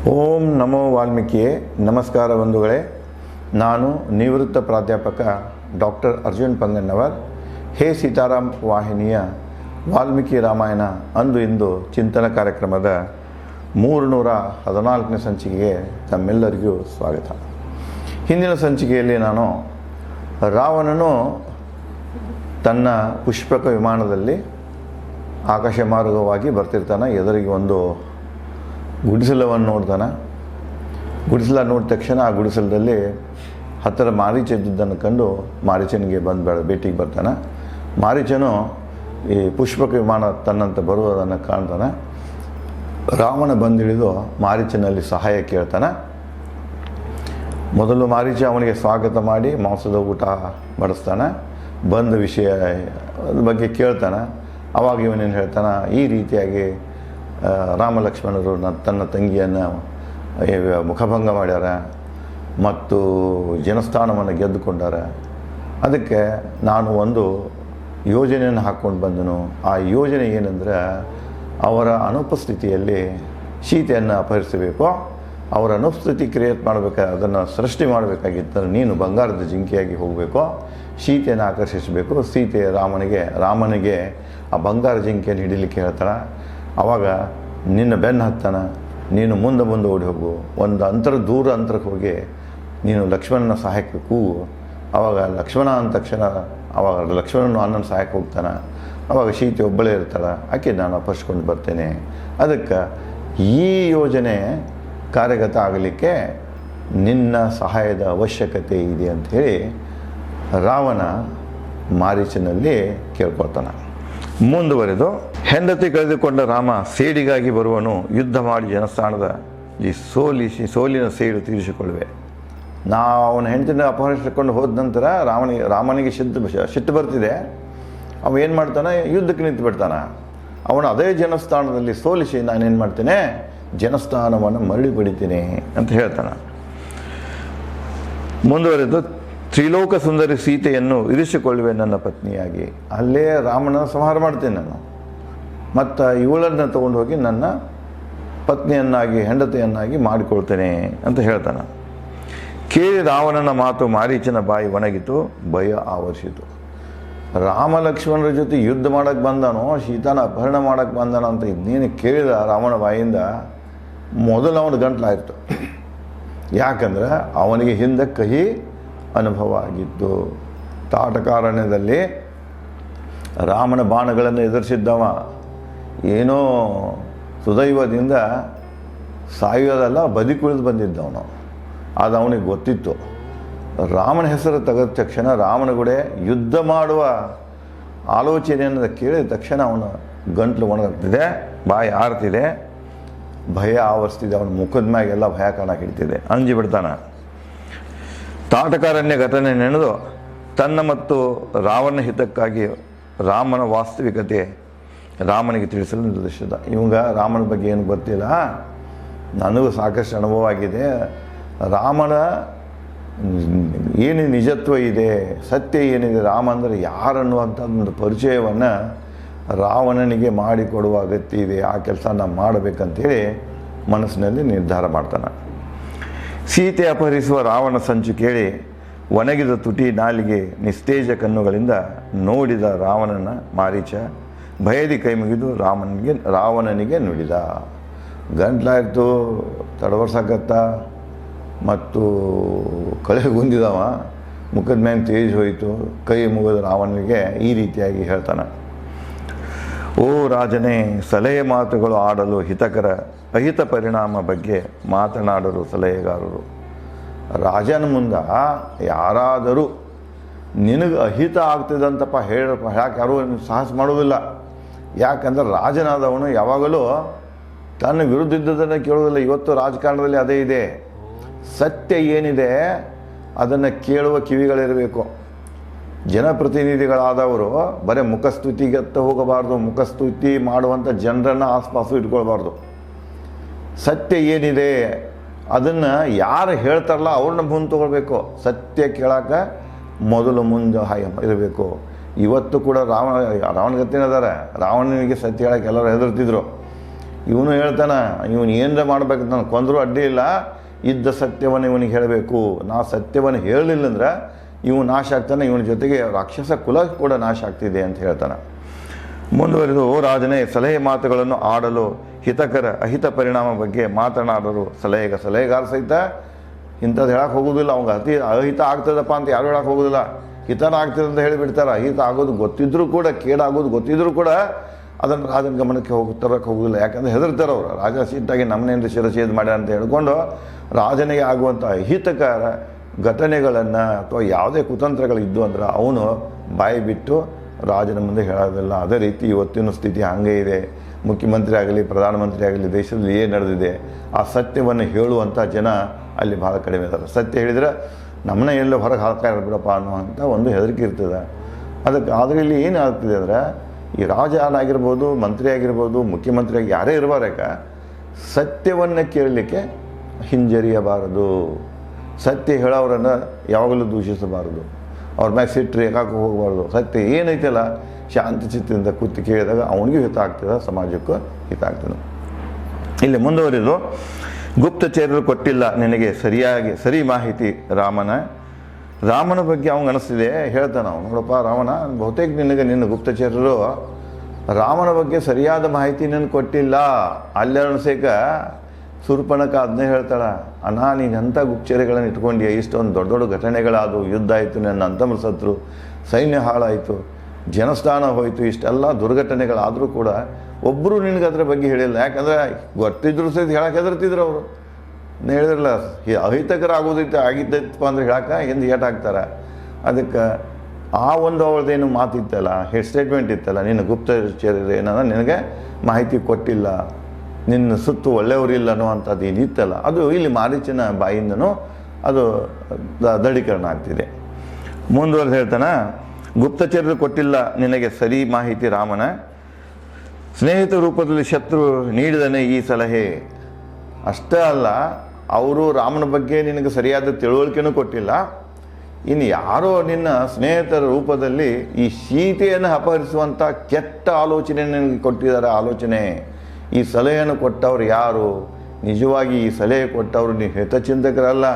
ಓಂ ನಮೋ ವಾಲ್ಮೀಕಿಯೇ. ನಮಸ್ಕಾರ ಬಂಧುಗಳೇ. ನಾನು ನಿವೃತ್ತ ಪ್ರಾಧ್ಯಾಪಕ ಡಾಕ್ಟರ್ ಅರ್ಜುನ್ ಪಂಗನ್ನವರ್. ಹೇ ಸೀತಾರಾಮ್ ವಾಹಿನಿಯ ವಾಲ್ಮೀಕಿ ರಾಮಾಯಣ ಅಂದು ಇಂದು ಚಿಂತನ ಕಾರ್ಯಕ್ರಮದ 314ನೇ ಸಂಚಿಕೆಗೆ ತಮ್ಮೆಲ್ಲರಿಗೂ ಸ್ವಾಗತ. ಹಿಂದಿನ ಸಂಚಿಕೆಯಲ್ಲಿ ನಾನು ರಾವಣನು ತನ್ನ ಪುಷ್ಪಕ ವಿಮಾನದಲ್ಲಿ ಆಕಾಶ ಮಾರ್ಗವಾಗಿ ಬರ್ತಿರ್ತಾನೆ. ಎದುರಿಗೆ ಒಂದು ಗುಡಿಸಲವನ್ನು ನೋಡ್ತಾನೆ. ಗುಡಿಸಲ ನೋಡಿದ ತಕ್ಷಣ ಆ ಗುಡಿಸಲದಲ್ಲಿ ಹತ್ತಿರ ಮಾರೀಚ ಇದ್ದುದನ್ನು ಕಂಡು ಮಾರೀಚನಿಗೆ ಭೇಟಿಗೆ ಬರ್ತಾನೆ. ಮಾರೀಚನು ಈ ಪುಷ್ಪಕ ವಿಮಾನ ತನ್ನಂತೆ ಬರುವುದನ್ನು ಕಾಣ್ತಾನೆ. ರಾವಣ ಬಂದಿಳಿದು ಮಾರೀಚನಲ್ಲಿ ಸಹಾಯ ಕೇಳ್ತಾನೆ. ಮೊದಲು ಮಾರೀಚ ಅವನಿಗೆ ಸ್ವಾಗತ ಮಾಡಿ ಮಾಂಸದ ಊಟ ಬಡಿಸ್ತಾನೆ. ಬಂದ ವಿಷಯ ಬಗ್ಗೆ ಕೇಳ್ತಾನೆ. ಆವಾಗ ಇವನೇನು ಹೇಳ್ತಾನೆ, ಈ ರೀತಿಯಾಗಿ ರಾಮ ಲಕ್ಷ್ಮಣರು ತನ್ನ ತಂಗಿಯನ್ನು ಮುಖಭಂಗ ಮಾಡ್ಯಾರ ಮತ್ತು ಜನಸ್ಥಾನವನ್ನು ಗೆದ್ದುಕೊಂಡಾರ. ಅದಕ್ಕೆ ನಾನು ಒಂದು ಯೋಜನೆಯನ್ನು ಹಾಕ್ಕೊಂಡು ಬಂದನು. ಆ ಯೋಜನೆ ಏನಂದರೆ, ಅವರ ಅನುಪಸ್ಥಿತಿಯಲ್ಲಿ ಸೀತೆಯನ್ನು ಅಪಹರಿಸಬೇಕು. ಅವರ ಅನುಪಸ್ಥಿತಿ ಕ್ರಿಯೇಟ್ ಅದನ್ನು ಸೃಷ್ಟಿ ಮಾಡಬೇಕಾಗಿದ್ದರೆ ನೀನು ಬಂಗಾರದ ಜಿಂಕೆಯಾಗಿ ಹೋಗಬೇಕು, ಸೀತೆಯನ್ನು ಆಕರ್ಷಿಸಬೇಕು. ಸೀತೆ ರಾಮನಿಗೆ ಆ ಬಂಗಾರ ಜಿಂಕೆಯನ್ನು ಹಿಡಿಲಿಕ್ಕೆ ಹೇಳ್ತಾಳೆ. ಆವಾಗ ನಿನ್ನ ಬೆನ್ನು ಹತ್ತಾನ, ನೀನು ಮುಂದೆ ಓಡಿ ಹೋಗು. ಒಂದು ದೂರ ಅಂತರಕ್ಕೆ ಹೋಗಿ ನೀನು ಲಕ್ಷ್ಮಣನ ಸಹಾಯಕ್ಕೆ ಕೂಗು. ಆವಾಗ ಲಕ್ಷ್ಮಣ ಅಂದ ತಕ್ಷಣ ಆವಾಗ ಲಕ್ಷ್ಮಣನು ಅಣ್ಣನ ಸಹಾಯಕ್ಕೆ ಹೋಗ್ತಾನೆ. ಆವಾಗ ಸೀತೆ ಒಬ್ಬಳೇ ಇರ್ತಾಳೆ. ಆಕೆ ನಾನು ಅಪಹರಿಸ್ಕೊಂಡು ಬರ್ತೇನೆ. ಅದಕ್ಕೆ ಈ ಯೋಜನೆ ಕಾರ್ಯಗತ ಆಗಲಿಕ್ಕೆ ನಿನ್ನ ಸಹಾಯದ ಅವಶ್ಯಕತೆ ಇದೆ ಅಂಥೇಳಿ ರಾವಣ ಮಾರೀಚನಲ್ಲಿ ಕೇಳ್ಕೊಳ್ತಾನೆ. ಮುಂದುವರೆದು, ಹೆಂಡತಿ ಕಳೆದುಕೊಂಡ ರಾಮ ಸೇಡಿಗಾಗಿ ಬರುವನು, ಯುದ್ಧ ಮಾಡಿ ಜನಸ್ಥಾನದ ಈ ಸೋಲಿನ ಸೇಡು ತೀರಿಸಿಕೊಳ್ಳುವೆ. ಅವನ ಹೆಂಡತಿನ ಅಪಹರಿಸಿಕೊಂಡು ಹೋದ ನಂತರ ರಾಮನಿಗೆ ಸಿಟ್ಟು ಬರ್ತಿದೆ. ಅವ ಏನು ಮಾಡ್ತಾನೆ, ಯುದ್ಧಕ್ಕೆ ನಿಂತು ಬಿಡ್ತಾನೆ. ಅವನು ಅದೇ ಜನಸ್ಥಾನದಲ್ಲಿ ಸೋಲಿಸಿ ನಾನೇನು ಮಾಡ್ತೇನೆ, ಜನಸ್ಥಾನವನ್ನು ಮರಳಿ ಪಡಿತೀನಿ ಅಂತ ಹೇಳ್ತಾನೆ. ಮುಂದುವರೆದು, ತ್ರಿಲೋಕ ಸುಂದರಿ ಸೀತೆಯನ್ನು ಇರಿಸಿಕೊಳ್ಳುವೆ ನನ್ನ ಪತ್ನಿಯಾಗಿ. ಅಲ್ಲೇ ರಾಮನ ಸಂಹಾರ ಮಾಡ್ತೇನೆ ನಾನು, ಮತ್ತು ಇವಳನ್ನು ತಗೊಂಡು ಹೋಗಿ ನನ್ನ ಪತ್ನಿಯನ್ನಾಗಿ ಹೆಂಡತಿಯನ್ನಾಗಿ ಮಾಡಿಕೊಳ್ತೇನೆ ಅಂತ ಹೇಳ್ತಾನೆ. ಕೇಳಿ ರಾವಣನ ಮಾತು ಮಾರೀಚನ ಬಾಯಿ ಒಣಗಿತು, ಭಯ ಆವರಿಸಿತು. ರಾಮ ಲಕ್ಷ್ಮಣರ ಜೊತೆ ಯುದ್ಧ ಮಾಡೋಕ್ಕೆ ಬಂದಾನೋ, ಸೀತಾನ ಅಪಹರಣ ಮಾಡೋಕ್ಕೆ ಬಂದಾನೋ ಅಂತ ಇನ್ನೇನು ಕೇಳಿದ ರಾವಣ ಬಾಯಿಂದ ಮೊದಲು ಅವನ ಗಂಟ್ಲಾಯಿತು. ಯಾಕಂದ್ರೆ ಅವನಿಗೆ ಹಿಂದೆ ಕಹಿ ಅನುಭವ ಆಗಿತ್ತು. ತಾಟಕಾರಣ್ಯದಲ್ಲಿ ರಾಮನ ಬಾಣಗಳನ್ನು ಎದುರಿಸಿದ್ದವ ಏನೋ ಸುದೈವದಿಂದ ಸಾಯೋದಲ್ಲ, ಬದುಕುಳಿದು ಬಂದಿದ್ದವನು. ಅದು ಅವನಿಗೆ ಗೊತ್ತಿತ್ತು. ರಾಮನ ಹೆಸರು ತೆಗೆದ ತಕ್ಷಣ ರಾಮನ ಕೂಡ ಯುದ್ಧ ಮಾಡುವ ಆಲೋಚನೆಯನ್ನು ಕೇಳಿದ ತಕ್ಷಣ ಅವನ ಗಂಟ್ಲು ಒಣಗ್ತಿದೆ, ಬಾಯಿ ಆರ್ತಿದೆ, ಭಯ ಆವರಿಸ್ತಿದೆ. ಅವನ ಮುಖದ ಮ್ಯಾಗೆಲ್ಲ ಭಯ ಕಾಣಕ್ಕೆ ಹಿಡ್ತಿದೆ. ಅಂಜಿ ಬಿಡ್ತಾನೆ. ತಾಟಕಾರಣ್ಯ ಘಟನೆ ನೆನೆದು ತನ್ನ ಮತ್ತು ರಾವಣ ಹಿತಕ್ಕಾಗಿ ರಾಮನ ವಾಸ್ತವಿಕತೆ ರಾಮನಿಗೆ ತಿಳಿಸಲು ನಿರ್ದೇಶಿಸಿದ. ಇವಾಗ ರಾಮನ ಬಗ್ಗೆ ಏನು ಗೊತ್ತಿಲ್ಲ, ನನಗೂ ಸಾಕಷ್ಟು ಅನುಭವ ಆಗಿದೆ. ರಾಮನ ಏನು ನಿಜತ್ವ ಇದೆ, ಸತ್ಯ ಏನಿದೆ, ರಾಮ ಅಂದರೆ ಯಾರನ್ನುವಂಥ ಒಂದು ಪರಿಚಯವನ್ನು ರಾವಣನಿಗೆ ಮಾಡಿಕೊಡುವ ಅಗತ್ಯ ಇದೆ. ಆ ಕೆಲಸ ನಾವು ಮಾಡಬೇಕಂತೇಳಿ ಮನಸ್ಸಿನಲ್ಲಿ ನಿರ್ಧಾರ ಮಾಡ್ತಾನೆ. ಸೀತೆ ಅಪಹರಿಸುವ ರಾವಣ ಸಂಚು ಕೇಳಿ ಒಣಗಿದ ತುಟಿ ನಾಲಿಗೆ ನಿಸ್ತೇಜ ಕಣ್ಣುಗಳಿಂದ ನೋಡಿದ ರಾವಣನ ಮಾರೀಚ ಭಯದಿ ಕೈ ಮುಗಿದು ರಾವಣನಿಗೆ ನುಡಿದ. ಗಂಟ್ಲಾಯ್ತು, ತಡವರ್ಸಕತ್ತ ಮತ್ತು ಕಳೆಗುಂದಿದವ, ಮುಖದ ಮೇಲೆ ತೇಜ್ ಹೋಯಿತು. ಕೈ ಮುಗಿದ ರಾವಣನಿಗೆ ಈ ರೀತಿಯಾಗಿ ಹೇಳ್ತಾನೆ, ಓ ರಾಜನೇ, ಸಲಹೆ ಮಾತುಗಳು ಆಡಲು ಹಿತಕರ, ಅಹಿತ ಪರಿಣಾಮ ಬಗ್ಗೆ ಮಾತನಾಡಲು ಸಲಹೆಗಾರರು. ರಾಜನ ಮುಂದೆ ಯಾರಾದರೂ ನಿನಗೆ ಅಹಿತ ಆಗ್ತಿದಂತಪ್ಪ ಹೇಳಪ್ಪ, ಯಾಕೆ ಯಾರೂ ಸಾಹಸ ಮಾಡೋದಿಲ್ಲ. ಯಾಕಂದ್ರೆ ರಾಜನಾದವನು ಯಾವಾಗಲೂ ತನ್ನ ವಿರುದ್ಧ ಇದ್ದದನ್ನು ಕೇಳೋದಿಲ್ಲ. ಇವತ್ತು ರಾಜಕಾರಣದಲ್ಲಿ ಅದೇ ಇದೆ. ಸತ್ಯ ಏನಿದೆ ಅದನ್ನು ಕೇಳುವ ಕಿವಿಗಳಿರಬೇಕು. ಜನಪ್ರತಿನಿಧಿಗಳಾದವರು ಬರೀ ಮುಖಸ್ತುತಿಗತ್ತ ಹೋಗಬಾರ್ದು, ಮುಖಸ್ತುತಿ ಮಾಡುವಂಥ ಜನರನ್ನು ಆಸ್ಪಾಸು ಇಟ್ಕೊಳ್ಬಾರ್ದು. ಸತ್ಯ ಏನಿದೆ ಅದನ್ನು ಯಾರು ಹೇಳ್ತಾರಲ್ಲ ಅವ್ರನ್ನ ಮುಂದೆ ತೊಗೊಳ್ಬೇಕು. ಸತ್ಯ ಕೇಳೋಕೆ ಮೊದಲು ಮುಂದೆ ಇರಬೇಕು. ಇವತ್ತು ಕೂಡ ರಾವಣ ಗತಿನದಾರೆ. ರಾವಣನಿಗೆ ಸತ್ಯ ಹೇಳೋಕೆ ಎಲ್ಲರೂ ಹೆದರ್ತಿದ್ರು. ಇವನು ಹೇಳ್ತಾನ, ಇವನು ಏನರ ಮಾಡ್ಬೇಕು ನಾನು ಕೊಂದರೂ ಅಡ್ಡಿ ಇಲ್ಲ, ಇದ್ದ ಸತ್ಯವನ್ನು ಇವನಿಗೆ ಹೇಳಬೇಕು. ನಾ ಸತ್ಯವನ್ನು ಹೇಳಲಿಲ್ಲ ಅಂದ್ರೆ ಇವು ನಾಶ ಆಗ್ತಾನೆ, ಇವನ ಜೊತೆಗೆ ರಾಕ್ಷಸ ಕುಲ ಕೂಡ ನಾಶ ಆಗ್ತಿದೆ ಅಂತ ಹೇಳ್ತಾನೆ. ಮುಂದುವರೆದು, ಓ ರಾಜನೇ, ಸಲಹೆ ಮಾತುಗಳನ್ನು ಆಡಲು ಹಿತಕರ ಅಹಿತ ಪರಿಣಾಮ ಬಗ್ಗೆ ಮಾತನಾಡಲು ಸಲಹೆಗಾರ ಸಹಿತ ಇಂಥದ್ದು ಹೇಳಕ್ಕೆ ಹೋಗೋದಿಲ್ಲ. ಅವಂಗೆ ಅಹಿತ ಆಗ್ತದಪ್ಪ ಅಂತ ಯಾರು ಹೇಳಕ್ಕೆ ಹೋಗೋದಿಲ್ಲ. ಹಿತನ ಆಗ್ತದೆ ಅಂತ ಹೇಳಿಬಿಡ್ತಾರೆ. ಅಹಿತ ಆಗೋದು ಗೊತ್ತಿದ್ರೂ ಕೂಡ, ಕೇಡಾಗೋದು ಗೊತ್ತಿದ್ರೂ ಕೂಡ ಅದನ್ನು ರಾಜನ ಗಮನಕ್ಕೆ ತರಕ್ಕೆ ಹೋಗೋದಿಲ್ಲ. ಯಾಕಂದರೆ ಹೆದರ್ತಾರೆ ಅವರು. ರಾಜ ಸಿಟ್ಟಾಗಿ ನಮ್ಮನೆಯಿಂದ ಶಿರಛೇದ ಮಾಡ್ಯಾರ ಅಂತ ಹೇಳ್ಕೊಂಡು ರಾಜನಿಗೆ ಆಗುವಂಥ ಅಹಿತಕರ ಘಟನೆಗಳನ್ನು ಅಥವಾ ಯಾವುದೇ ಕುತಂತ್ರಗಳಿದ್ದು ಅಂದ್ರೆ ಅವನು ಬಾಯಿ ಬಿಟ್ಟು ರಾಜನ ಮುಂದೆ ಹೇಳೋದಿಲ್ಲ. ಅದೇ ರೀತಿ ಇವತ್ತಿನ ಸ್ಥಿತಿ ಹಾಗೆ ಇದೆ. ಮುಖ್ಯಮಂತ್ರಿ ಆಗಲಿ, ಪ್ರಧಾನಮಂತ್ರಿ ಆಗಲಿ, ದೇಶದಲ್ಲಿ ಏನು ನಡೆದಿದೆ ಆ ಸತ್ಯವನ್ನು ಹೇಳುವಂಥ ಜನ ಅಲ್ಲಿ ಭಾಳ ಕಡಿಮೆ ಇದ್ದಾರೆ. ಸತ್ಯ ಹೇಳಿದರೆ ನಮ್ಮನ್ನ ಎಲ್ಲ ಹೊರಗೆ ಹಾಕ್ತಾರೆ ಬಿಡಪ್ಪ ಅನ್ನುವಂಥ ಒಂದು ಹೆದರಿಕೆ ಇರ್ತದೆ. ಅದಕ್ಕೆ ಆದರೆ ಇಲ್ಲಿ ಏನು ಆಗ್ತಿದೆ ಅಂದರೆ, ಈ ರಾಜನಾಗಿರ್ಬೋದು, ಮಂತ್ರಿ ಆಗಿರ್ಬೋದು, ಮುಖ್ಯಮಂತ್ರಿ ಆಗಿ ಯಾರೇ ಇರಬಾರಕ ಸತ್ಯವನ್ನು ಕೇಳಲಿಕ್ಕೆ ಹಿಂಜರಿಯಬಾರದು. ಸತ್ಯ ಹೇಳೋರನ್ನು ಯಾವಾಗಲೂ ದೂಷಿಸಬಾರದು. ಅವ್ರ ಮ್ಯಾಗ ಸಿಟ್ಟು ರೇಖಾಕ್ಕೆ ಹೋಗಬಾರ್ದು. ಸತ್ಯ ಏನೈತಲ್ಲ ಶಾಂತಿ ಚಿತ್ತದಿಂದ ಕೂತು ಕೇಳಿದಾಗ ಅವನಿಗೂ ಹಿತ ಆಗ್ತದೆ, ಸಮಾಜಕ್ಕೂ ಹಿತ ಆಗ್ತದೆ. ಇಲ್ಲಿ ಮುಂದುವರಿದು, ಗುಪ್ತಚರರು ಕೊಟ್ಟಿಲ್ಲ ನಿನಗೆ ಸರಿ ಮಾಹಿತಿ ರಾಮನ ಬಗ್ಗೆ ಅವ್ನಿಗೆ ಅನಿಸ್ತಿದೆ. ಹೇಳ್ತಾನೆ ಅವನು, ನೋಡಪ್ಪ ರಾಮನ, ಬಹುತೇಕ ನಿನ್ನ ಗುಪ್ತಚರರು ರಾಮನ ಬಗ್ಗೆ ಸರಿಯಾದ ಮಾಹಿತಿ ನನಗೆ ಕೊಟ್ಟಿಲ್ಲ. ಅಲ್ಲಿ ಅನಿಸೇಕ ಸುರ್ಪಣಕ ಅದನ್ನೇ ಹೇಳ್ತಾಳೆ, ಅಣ್ಣ ನೀನು ಎಂಥ ಗುಪ್ತಚರಗಳನ್ನು ಇಟ್ಕೊಂಡ್ಯಾ, ಇಷ್ಟೊಂದು ದೊಡ್ಡ ದೊಡ್ಡ ಘಟನೆಗಳಾದವು, ಯುದ್ಧ ಆಯಿತು, ನನ್ನ ಅಂತಮರು ಸತ್ರು, ಸೈನ್ಯ ಹಾಳಾಯಿತು, ಜನಸ್ಥಾನ ಹೋಯಿತು, ಇಷ್ಟೆಲ್ಲ ದುರ್ಘಟನೆಗಳಾದರೂ ಕೂಡ ಒಬ್ಬರು ನಿನಗೆ ಅದ್ರ ಬಗ್ಗೆ ಹೇಳಿಲ್ಲ. ಯಾಕಂದರೆ ಗೊತ್ತಿದ್ರು ಸಹಿತ ಹೇಳಕ್ಕೆ ಹೆದರ್ತಿದ್ರು ಅವರು. ಹೇಳಿದ್ರಲ್ಲ, ಅಹಿತಕರ ಆಗಿದ್ದಪ್ಪ ಅಂದ್ರೆ ಹೇಳಕ್ಕೆ ಎಂದು ಏಟಾಗ್ತಾರೆ. ಅದಕ್ಕೆ ಆ ಒಂದು ಅವಳದೇನು ಮಾತಿತ್ತಲ್ಲ, ಸ್ಟೇಟ್ಮೆಂಟ್ ಇತ್ತಲ್ಲ, ನಿನ್ನ ಗುಪ್ತಚರ ಏನನ್ನ ನಿನಗೆ ಮಾಹಿತಿ ಕೊಟ್ಟಿಲ್ಲ, ನಿನ್ನ ಸುತ್ತು ಒಳ್ಳೆಯವರಿಲ್ಲ ಅನ್ನುವಂಥದ್ದು ಏನಿತ್ತಲ್ಲ, ಅದು ಇಲ್ಲಿ ಮಾರೀಚನ ಬಾಯಿಂದನೂ ಅದು ದೃಢೀಕರಣ ಆಗ್ತಿದೆ. ಮುಂದುವರೆದು ಹೇಳ್ತಾನೆ, ಗುಪ್ತಚರರು ಕೊಟ್ಟಿಲ್ಲ ನಿನಗೆ ಸರಿ ಮಾಹಿತಿ ರಾಮನ ಸ್ನೇಹಿತ ರೂಪದಲ್ಲಿ ಶತ್ರು ನೀಡಿದನೇ ಈ ಸಲಹೆ. ಅಷ್ಟೇ ಅಲ್ಲ, ಅವರು ರಾಮನ ಬಗ್ಗೆ ನಿನಗೆ ಸರಿಯಾದ ತಿಳುವಳಿಕೆನೂ ಕೊಟ್ಟಿಲ್ಲ. ಇನ್ನು ಯಾರೋ ನಿನ್ನ ಸ್ನೇಹಿತರ ರೂಪದಲ್ಲಿ ಈ ಸೀತೆಯನ್ನು ಅಪಹರಿಸುವಂಥ ಕೆಟ್ಟ ಆಲೋಚನೆ ನಿನಗೆ ಕೊಟ್ಟಿದ್ದಾರೆ. ಆಲೋಚನೆ, ಈ ಸಲಹೆಯನ್ನು ಕೊಟ್ಟವ್ರು ಯಾರು? ನಿಜವಾಗಿ ಈ ಸಲಹೆ ಕೊಟ್ಟವರು ನೀವು ಹಿತಚಿಂತಕರಲ್ಲ,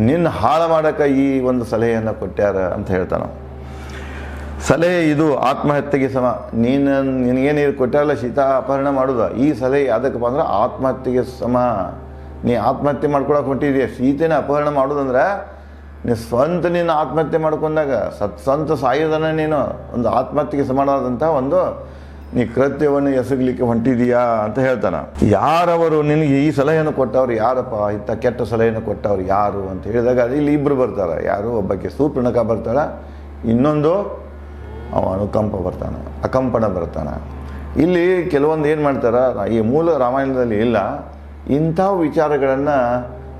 ನಿನ್ನ ಹಾಳು ಮಾಡೋಕ್ಕೆ ಈ ಒಂದು ಸಲಹೆಯನ್ನು ಕೊಟ್ಟ್ಯಾರ ಅಂತ ಹೇಳ್ತಾನೆ. ಸಲಹೆ ಇದು ಆತ್ಮಹತ್ಯೆಗೆ ಸಮ. ನಿನಗೇನು ಕೊಟ್ಟಾರಲ್ಲ ಸೀತಾ ಅಪಹರಣ ಮಾಡೋದು, ಈ ಸಲಹೆ ಯಾವುದಕ್ಕಪ್ಪ ಅಂದ್ರೆ ಆತ್ಮಹತ್ಯೆಗೆ ಸಮ. ನೀ ಆತ್ಮಹತ್ಯೆ ಮಾಡ್ಕೊಳಕ್ಕೆ ಹೊಂಟಿದೆಯಾ. ಸೀತೆನ ಅಪಹರಣ ಮಾಡೋದಂದ್ರೆ ನಿನ್ನ ಆತ್ಮಹತ್ಯೆ ಮಾಡ್ಕೊಂಡಾಗ ಸ್ವಂತ ಸಾಯೋದನ್ನ ನೀನು ಒಂದು ಆತ್ಮಹತ್ಯೆಗೆ ಸಮಾನವಾದಂಥ ಒಂದು ನೀ ಕೃತ್ಯವನ್ನು ಎಸಗಲಿಕ್ಕೆ ಹೊಂಟಿದೀಯಾ ಅಂತ ಹೇಳ್ತಾನೆ. ಯಾರವರು ನಿನಗೆ ಈ ಸಲಹೆಯನ್ನು ಕೊಟ್ಟವ್ರು ಯಾರಪ್ಪ, ಇಂಥ ಕೆಟ್ಟ ಸಲಹೆಯನ್ನು ಕೊಟ್ಟವ್ರು ಯಾರು ಅಂತ ಹೇಳಿದಾಗ ಇಲ್ಲಿ ಇಬ್ಬರು ಬರ್ತಾರೆ. ಯಾರು, ಒಬ್ಬಕ್ಕೆ ಸೂರ್ಪಣಖ ಬರ್ತಾಳೆ, ಇನ್ನೊಂದು ಅಕಂಪನ ಬರ್ತಾನೆ. ಇಲ್ಲಿ ಕೆಲವೊಂದು ಏನು ಮಾಡ್ತಾರೆ, ಈ ಮೂಲ ರಾಮಾಯಣದಲ್ಲಿ ಇಲ್ಲ, ಇಂಥ ವಿಚಾರಗಳನ್ನು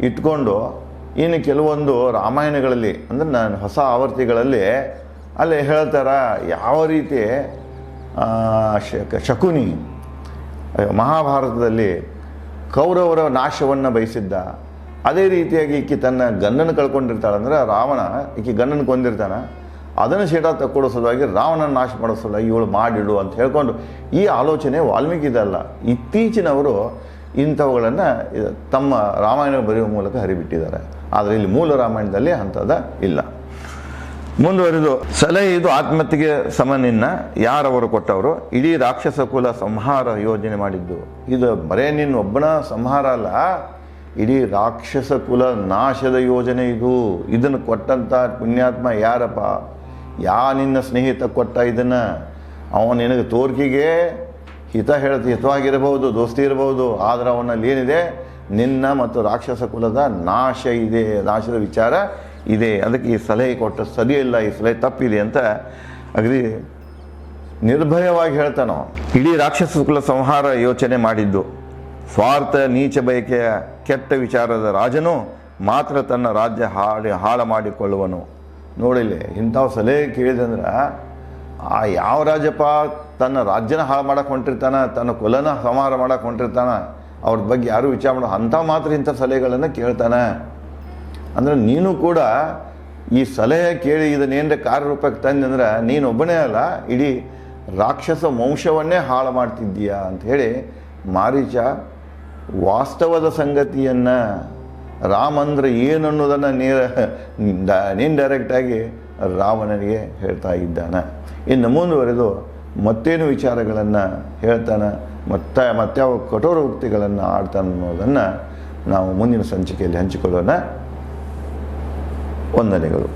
ಇಟ್ಕೊಂಡು ಇನ್ನು ಕೆಲವೊಂದು ರಾಮಾಯಣಗಳಲ್ಲಿ ಅಂದರೆ ನಾನು ಹೊಸ ಆವೃತ್ತಿಗಳಲ್ಲಿ ಅಲ್ಲಿ ಹೇಳ್ತಾರೆ ಯಾವ ರೀತಿ ಶಕುನಿ ಮಹಾಭಾರತದಲ್ಲಿ ಕೌರವರ ನಾಶವನ್ನು ಬಯಸಿದ್ದ. ಅದೇ ರೀತಿಯಾಗಿ ಈಕೆ ತನ್ನ ಗಂಡನ ಕಳ್ಕೊಂಡಿರ್ತಾಳೆ. ಅಂದರೆ ರಾವಣ ಈಕೆ ಗಂಡನ ಕೊಂದಿರ್ತಾನೆ, ಅದನ್ನು ಶೇಟ ತಕ್ಕೊಡೋ ಸಲುವಾಗಿ ರಾವಣನ ನಾಶ ಮಾಡೋ ಸಲುವಾಗಿ ಇವಳು ಮಾಡಿಡು ಅಂತ ಹೇಳ್ಕೊಂಡು ಈ ಆಲೋಚನೆ ವಾಲ್ಮೀಕಿದಲ್ಲ, ಇತ್ತೀಚಿನವರು ಇಂಥವುಗಳನ್ನು ತಮ್ಮ ರಾಮಾಯಣ ಬರೆಯುವ ಮೂಲಕ ಹರಿಬಿಟ್ಟಿದ್ದಾರೆ. ಆದರೆ ಇಲ್ಲಿ ಮೂಲ ರಾಮಾಯಣದಲ್ಲಿ ಅಂಥದ್ದು ಇಲ್ಲ. ಮುಂದುವರಿದು, ಸಲಹೆ ಇದು ಆತ್ಮಹತ್ಯೆಗೆ ಸಮನಿನ್ನ ಯಾರವರು ಕೊಟ್ಟವರು? ಇಡೀ ರಾಕ್ಷಸ ಕುಲ ಸಂಹಾರ ಯೋಜನೆ ಮಾಡಿದ್ದು. ಇದು ಬರೇ ನಿನ್ನ ಒಬ್ಬನ ಸಂಹಾರ ಅಲ್ಲ, ಇಡೀ ರಾಕ್ಷಸ ಕುಲ ನಾಶದ ಯೋಜನೆ ಇದು. ಇದನ್ನು ಕೊಟ್ಟಂಥ ಪುಣ್ಯಾತ್ಮ ಯಾರಪ್ಪ? ನಿನ್ನ ಸ್ನೇಹಿತ ಕೊಟ್ಟ ಇದನ್ನು? ಅವನು ನಿನಗೆ ತೋರ್ಕಿಗೆ ಹಿತವಾಗಿರಬಹುದು, ದೋಸ್ತಿ ಇರಬಹುದು, ಆದರೆ ಅವನಲ್ಲಿ ಏನಿದೆ? ನಿನ್ನ ಮತ್ತು ರಾಕ್ಷಸ ಕುಲದ ನಾಶ ಇದೆ, ನಾಶದ ವಿಚಾರ ಇದೆ. ಅದಕ್ಕೆ ಈ ಸಲಹೆ ಕೊಟ್ಟು ಸರಿಯಿಲ್ಲ, ಈ ಸಲಹೆ ತಪ್ಪಿದೆ ಅಂತ ಅಗದಿ ನಿರ್ಭಯವಾಗಿ ಹೇಳ್ತಾನೋ. ಇಡೀ ರಾಕ್ಷಸ ಕುಲ ಸಂಹಾರ ಯೋಚನೆ ಮಾಡಿದ್ದು ಸ್ವಾರ್ಥ ನೀಚ ಬಯಕೆಯ ಕೆಟ್ಟ ವಿಚಾರದ ರಾಜನು ಮಾತ್ರ ತನ್ನ ರಾಜ್ಯ ಹಾಳು ಮಾಡಿಕೊಳ್ಳುವನು. ನೋಡಿಲ್ಲಿ ಇಂಥವು ಸಲಹೆ ಕೇಳಿದಂದ್ರೆ ಯಾವ ರಾಜಪ್ಪ ತನ್ನ ರಾಜ್ಯನ ಹಾಳು ಮಾಡಕ್ಕೆ ಹೊಂಟಿರ್ತಾನೆ, ತನ್ನ ಕುಲನ ಸಂಹಾರ ಮಾಡಕ್ಕೆ ಹೊಂಟಿರ್ತಾನೆ, ಅವ್ರ ಬಗ್ಗೆ ಯಾರೂ ವಿಚಾರ ಮಾಡೋ ಅಂಥ ಮಾತ್ರ ಇಂಥ ಸಲಹೆಗಳನ್ನು ಕೇಳ್ತಾನೆ. ಅಂದರೆ ನೀನು ಕೂಡ ಈ ಸಲಹೆ ಕೇಳಿ ಇದನ್ನೇನರ ಕಾರ್ಯರೂಪಕ್ಕೆ ತಂದಂದ್ರೆ ನೀನು ಒಬ್ಬನೇ ಅಲ್ಲ, ಇಡೀ ರಾಕ್ಷಸ ವಂಶವನ್ನೇ ಹಾಳು ಮಾಡ್ತಿದ್ದೀಯಾ ಅಂತ ಹೇಳಿ ಮಾರೀಚ ವಾಸ್ತವದ ಸಂಗತಿಯನ್ನು ರಾಮ ಅಂದರೆ ಏನು ಅನ್ನೋದನ್ನು ಇಂಡೈರೆಕ್ಟಾಗಿ ರಾವಣನಿಗೆ ಹೇಳ್ತಾ ಇದ್ದಾನೆ. ಇನ್ನು ಮುಂದುವರೆದು ಮತ್ತೇನು ವಿಚಾರಗಳನ್ನು ಹೇಳ್ತಾನೆ, ಮತ್ಯಾವ ಕಠೋರ ಉಕ್ತಿಗಳನ್ನು ಆಡ್ತಾನೆ ಅನ್ನೋದನ್ನು ನಾವು ಮುಂದಿನ ಸಂಚಿಕೆಯಲ್ಲಿ ಹಂಚಿಕೊಳ್ಳೋಣ. ವಂದನೆಗಳು.